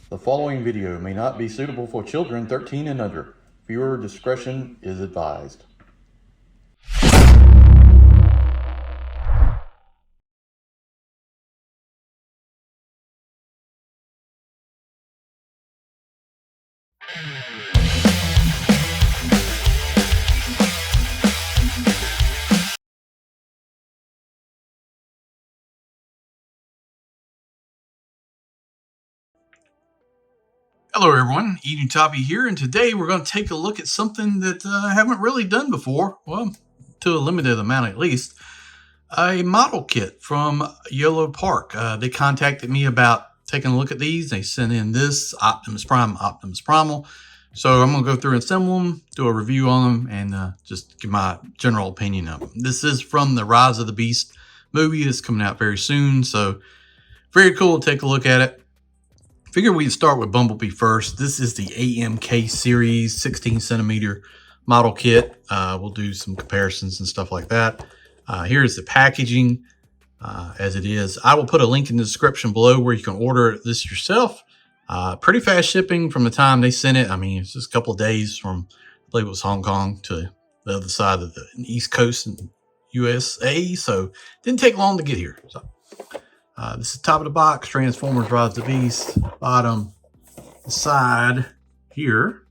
The following video may not be suitable for children 13 and under. Viewer discretion is advised. Hello everyone, Enewtabie here, and today we're going to take a look at something that I haven't really done before, well, to a limited amount at least. A model kit from Yolopark. They contacted me about taking a look at these. They sent in this Optimus Prime, Optimus Primal. So I'm going to go through and assemble them, do a review on them, and just give my general opinion of them. This is from the Rise of the Beast movie that's coming out very soon, so very cool to take a look at it. Figured we'd start with Bumblebee first. This is the AMK series 16 centimeter model kit. We'll do some comparisons and stuff like that. Here's the packaging as it is. I will put a link in the description below where you can order this yourself. Pretty fast shipping from the time they sent it. I mean, it's just a couple of days from, I believe it was Hong Kong to the other side of the East Coast in USA. So it didn't take long to get here. So. This is top of the box, Transformers Rise of the Beast, bottom, the side here,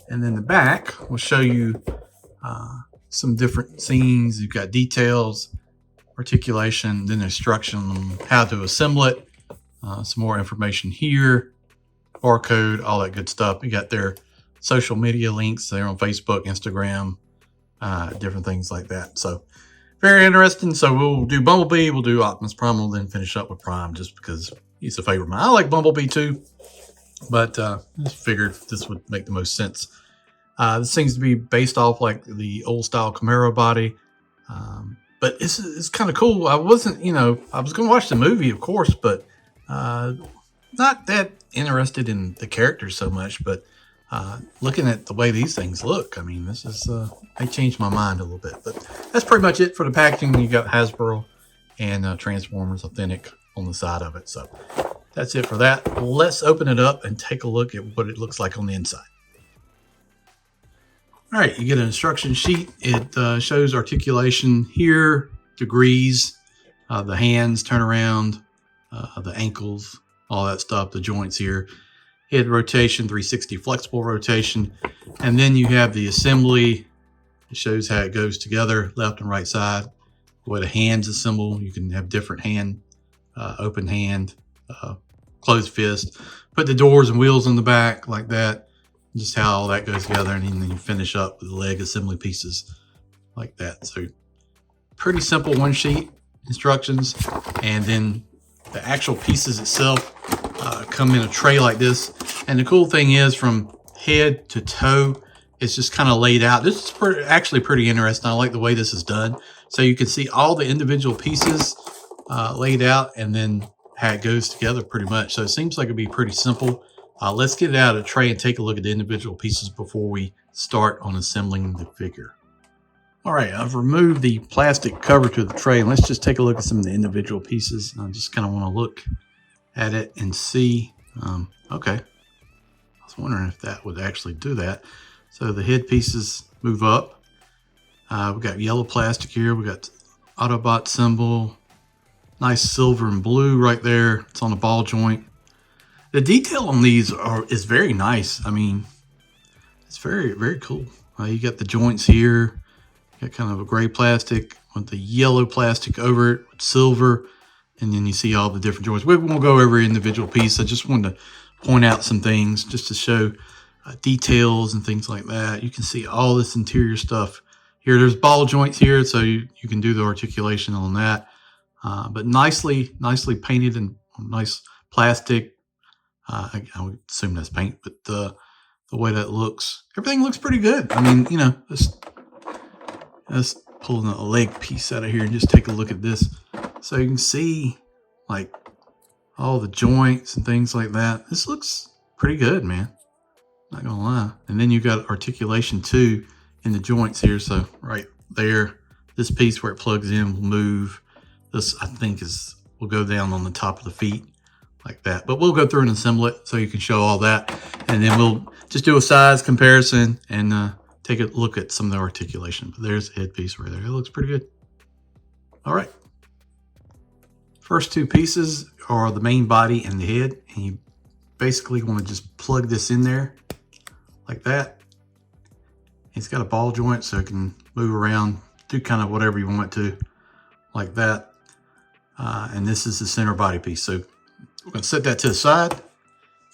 and then the back will show you some different scenes. You've got details, articulation, then instruction on how to assemble it, some more information here, barcode, all that good stuff. You got their social media links there on Facebook, Instagram, different things like that. So very interesting. So we'll do Bumblebee, we'll do Optimus Primal, then finish up with Prime just because he's a favorite of mine. I like Bumblebee too, but just figured this would make the most sense. This seems to be based off like the old style Camaro body, but it's kind of cool. I wasn't, I was going to watch the movie, of course, but not that interested in the characters so much, but looking at the way these things look, I mean, this is, I changed my mind a little bit, but that's pretty much it for the packaging. You got Hasbro and Transformers Authentic on the side of it. So that's it for that. Let's open it up and take a look at what it looks like on the inside. All right, you get an instruction sheet. It shows articulation here, degrees, the hands, turn around, the ankles, all that stuff, the joints here. Head rotation, 360 flexible rotation, and then you have the assembly. It shows how it goes together, left and right side. The way the hands assemble, you can have different hand, open hand, closed fist. Put the doors and wheels on the back like that. Just how all that goes together, and then you finish up with the leg assembly pieces like that. So pretty simple one sheet instructions, and then the actual pieces itself come in a tray like this. And the cool thing is, from head to toe, it's just kind of laid out. This is actually pretty interesting. I like the way this is done. So you can see all the individual pieces laid out, and then how it goes together pretty much. So it seems like it'd be pretty simple. Let's get it out of the tray and take a look at the individual pieces before we start on assembling the figure. All right, I've removed the plastic cover to the tray, and let's just take a look at some of the individual pieces. I just kind of want to look at it and see. Okay, I was wondering if that would actually do that. So the head pieces move up. We got yellow plastic here. We got Autobot symbol, nice silver and blue right there. It's on the ball joint. The detail on these is very nice. I mean, it's very, very cool. You got the joints here. You got kind of a gray plastic with the yellow plastic over it, with silver, and then you see all the different joints. We won't go over individual piece. I just wanted to point out some things just to show details and things like that. You can see all this interior stuff here. There's ball joints here, so you can do the articulation on that. But nicely painted and nice plastic. I would assume that's paint, but the way that looks, everything looks pretty good. I mean, let's pull a leg piece out of here and just take a look at this. So you can see like all the joints and things like that. This looks pretty good, man. Not gonna lie. And then you got articulation too in the joints here. So right there, this piece where it plugs in will move. This, I think, will go down on the top of the feet like that. But we'll go through and assemble it so you can show all that. And then we'll just do a size comparison and take a look at some of the articulation. But there's the headpiece right there. It looks pretty good. All right. First two pieces are the main body and the head. And you basically want to just plug this in there like that. It's got a ball joint so it can move around, do kind of whatever you want it to, like that. And this is the center body piece. So we're going to set that to the side.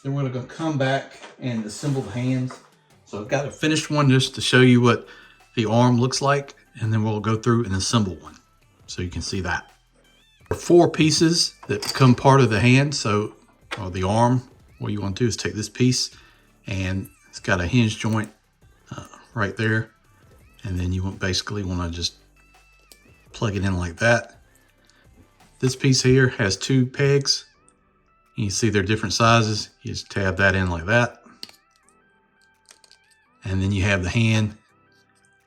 Then we're going to come back and assemble the hands. So I've got a finished one just to show you what the arm looks like. And then we'll go through and assemble one so you can see that. There are 4 pieces that become part of the hand. So, or the arm, what you want to do is take this piece and it's got a hinge joint right there. And then you basically want to just plug it in like that. This piece here has 2 pegs. You can see they're different sizes. You just tab that in like that. And then you have the hand.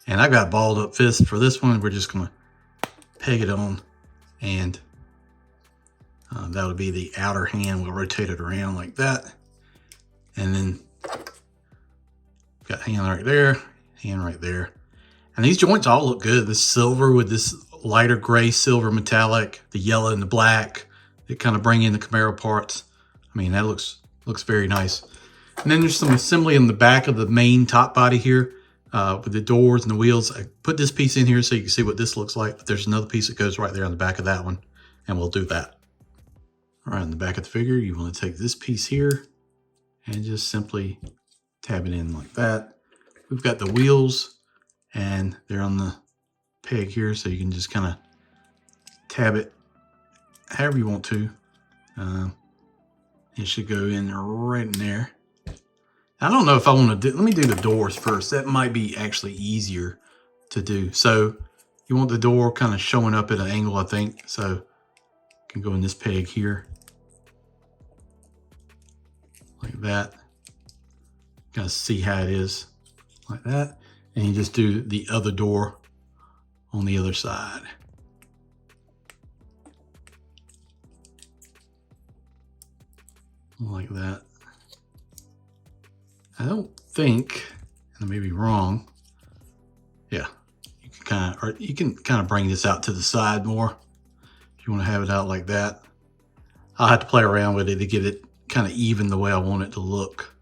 And I've got balled up fist for this one. We're just going to peg it on. And that would be the outer hand. We'll rotate it around like that. And then got hand right there, hand right there. And these joints all look good. This silver with this lighter gray silver metallic, the yellow and the black that kind of bring in the Camaro parts. I mean, that looks very nice. And then there's some assembly in the back of the main top body here with the doors and the wheels. I put this piece in here so you can see what this looks like. But there's another piece that goes right there on the back of that one. And we'll do that. All right, on the back of the figure, you want to take this piece here and just simply tab it in like that. We've got the wheels and they're on the peg here, so you can just kind of tab it however you want to. It should go in right in there. I don't know if I want to do, let me do the doors first. That might be actually easier to do. So you want the door kind of showing up at an angle, I think. So you can go in this peg here. Like that. Kind of see how it is. Like that. And you just do the other door on the other side. Like that. I don't think, and I may be wrong. Yeah, you can kind of bring this out to the side more if you want to have it out like that. I'll have to play around with it to get it kind of even the way I want it to look.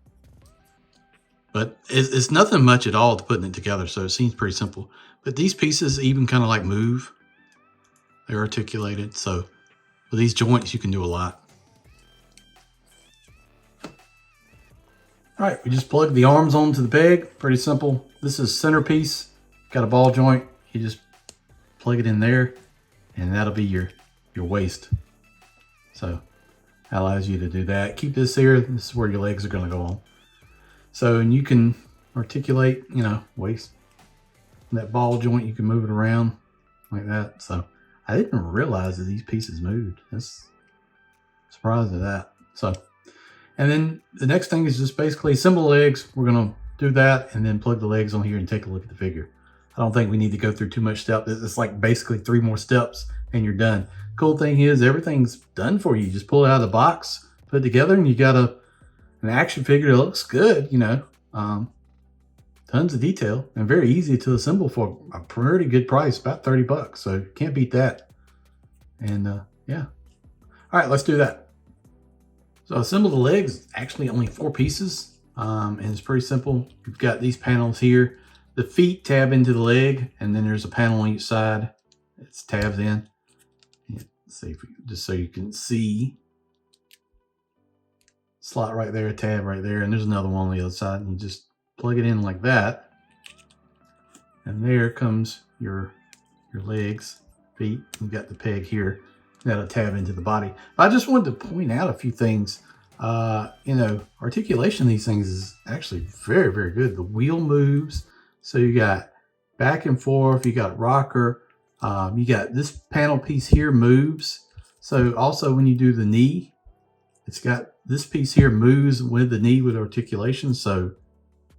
But it's nothing much at all to putting it together, so it seems pretty simple. But these pieces even kind of like move. They're articulated, so with these joints you can do a lot. All right, we just plug the arms onto the peg. Pretty simple. This is centerpiece. Got a ball joint. You just plug it in there, and that'll be your waist. So that allows you to do that. Keep this here. This is where your legs are going to go on. So, and you can articulate, you know, waist. That ball joint, you can move it around like that. So I didn't realize that these pieces moved. That's surprised at that. So, and then the next thing is just basically assemble legs. We're going to do that and then plug the legs on here and take a look at the figure. I don't think we need to go through too much step. It's like basically 3 more steps and you're done. Cool thing is everything's done for you. You just pull it out of the box, put it together, and you got an action figure that looks good, you know. Tons of detail and very easy to assemble for a pretty good price, about 30 bucks. So can't beat that. And yeah. All right, let's do that. So assemble the legs, actually only 4 pieces. And it's pretty simple. You've got these panels here. The feet tab into the leg, and then there's a panel on each side. It's tabs in. Let's see if we, just so you can see. Slot right there, tab right there, and there's another one on the other side. And you just plug it in like that. And there comes your legs, feet. You've got the peg here. That'll tab into the body. I just wanted to point out a few things. You know, articulation of these things is actually very, very good. The wheel moves. So you got back and forth, you got rocker, you got this panel piece here moves. So also when you do the knee, it's got this piece here moves with the knee with articulation. So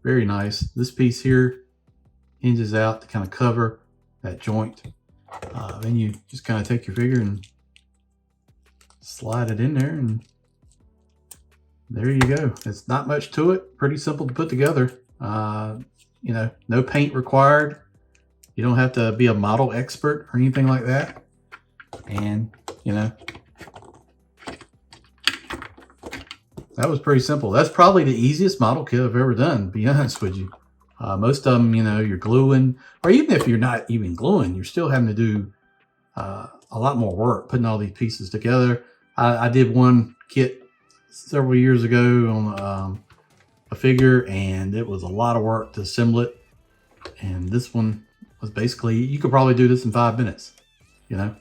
very nice. This piece here hinges out to kind of cover that joint. Then you just kind of take your figure and slide it in there and there you go. It's not much to it. Pretty simple to put together. You know, no paint required. You don't have to be a model expert or anything like that. And, you know, that was pretty simple. That's probably the easiest model kit I've ever done, to be honest with you. Most of them, you know, you're gluing, or even if you're not even gluing, you're still having to do a lot more work putting all these pieces together. I did one kit several years ago on a figure, and it was a lot of work to assemble it. And this one was basically, you could probably do this in 5 minutes, you know.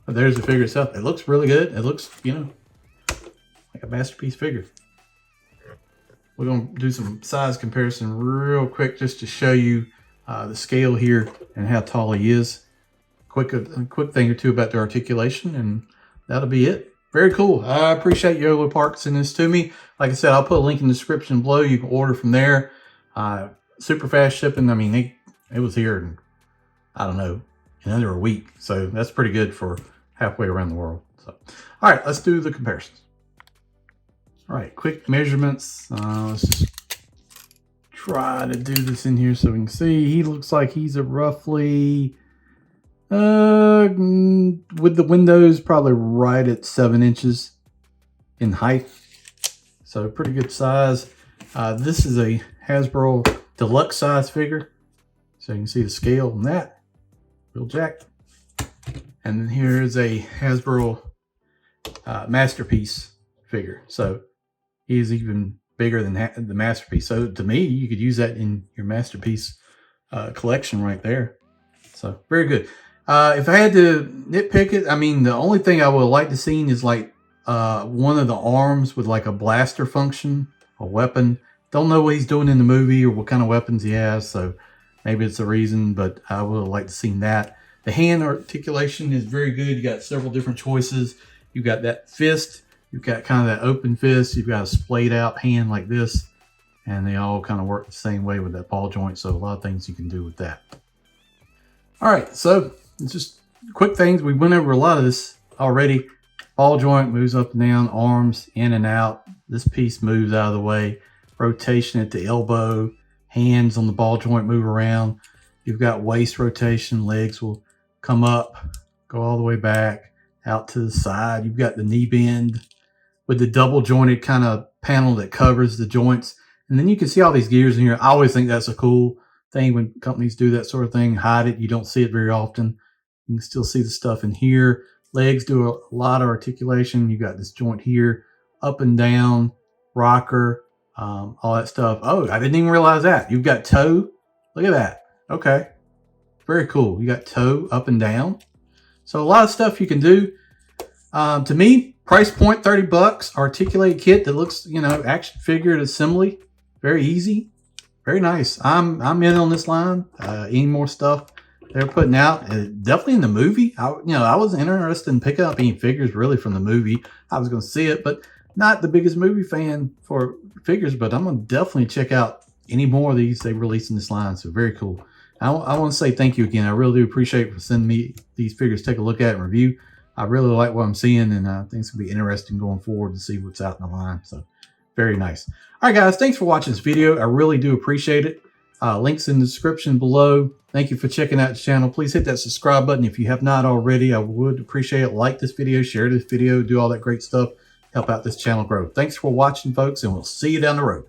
But there's the figure itself. It looks really good. It looks, you know, like a masterpiece figure. We're going to do some size comparison real quick just to show you the scale here and how tall he is. A quick thing or two about the articulation, and that'll be it. Very cool. I appreciate Yolopark sending this to me. Like I said, I'll put a link in the description below. You can order from there. Super fast shipping. I mean, it was here in, I don't know, in under a week. So that's pretty good for halfway around the world. So, all right, let's do the comparisons. All right, quick measurements. Let's just try to do this in here so we can see. He looks like he's a roughly, with the windows, probably right at 7 inches in height. So pretty good size. This is a Hasbro deluxe size figure. So you can see the scale on that. Real jacked. And then here's a Hasbro masterpiece figure. So he's even bigger than the masterpiece. So to me, you could use that in your masterpiece collection right there. So very good. If I had to nitpick it, I mean, the only thing I would like to see is like one of the arms with like a blaster function, a weapon. Don't know what he's doing in the movie or what kind of weapons he has, so maybe it's a reason, but I would like to see that. The hand articulation is very good. You got several different choices. You got that fist. You've got kind of that open fist. You've got a splayed out hand like this, and they all kind of work the same way with that ball joint. So a lot of things you can do with that. All right, so it's just quick things. We went over a lot of this already. Ball joint moves up and down, arms in and out. This piece moves out of the way. Rotation at the elbow. Hands on the ball joint move around. You've got waist rotation. Legs will come up, go all the way back, out to the side. You've got the knee bend with the double jointed kind of panel that covers the joints. And then you can see all these gears in here. I always think that's a cool thing when companies do that sort of thing. Hide it. You don't see it very often. You can still see the stuff in here. Legs do a lot of articulation. You got this joint here, up and down, rocker, all that stuff. Oh, I didn't even realize that. You've got toe. Look at that. Okay. Very cool. You got toe up and down. So a lot of stuff you can do. To me, price point $30. Articulated kit that looks, you know, action figure assembly. Very easy. Very nice. I'm in on this line. Any more stuff they're putting out? Definitely in the movie. I was interested in picking up any figures really from the movie. I was going to see it, but not the biggest movie fan for figures. But I'm going to definitely check out any more of these they release in this line. So very cool. I want to say thank you again. I really do appreciate for sending me these figures to take a look at and review. I really like what I'm seeing, and I think it's going to be interesting going forward to see what's out in the line. So very nice. All right, guys, thanks for watching this video. I really do appreciate it. Links in the description below. Thank you for checking out the channel. Please hit that subscribe button if you have not already. I would appreciate it. Like this video, share this video, do all that great stuff. Help out this channel grow. Thanks for watching, folks, and we'll see you down the road.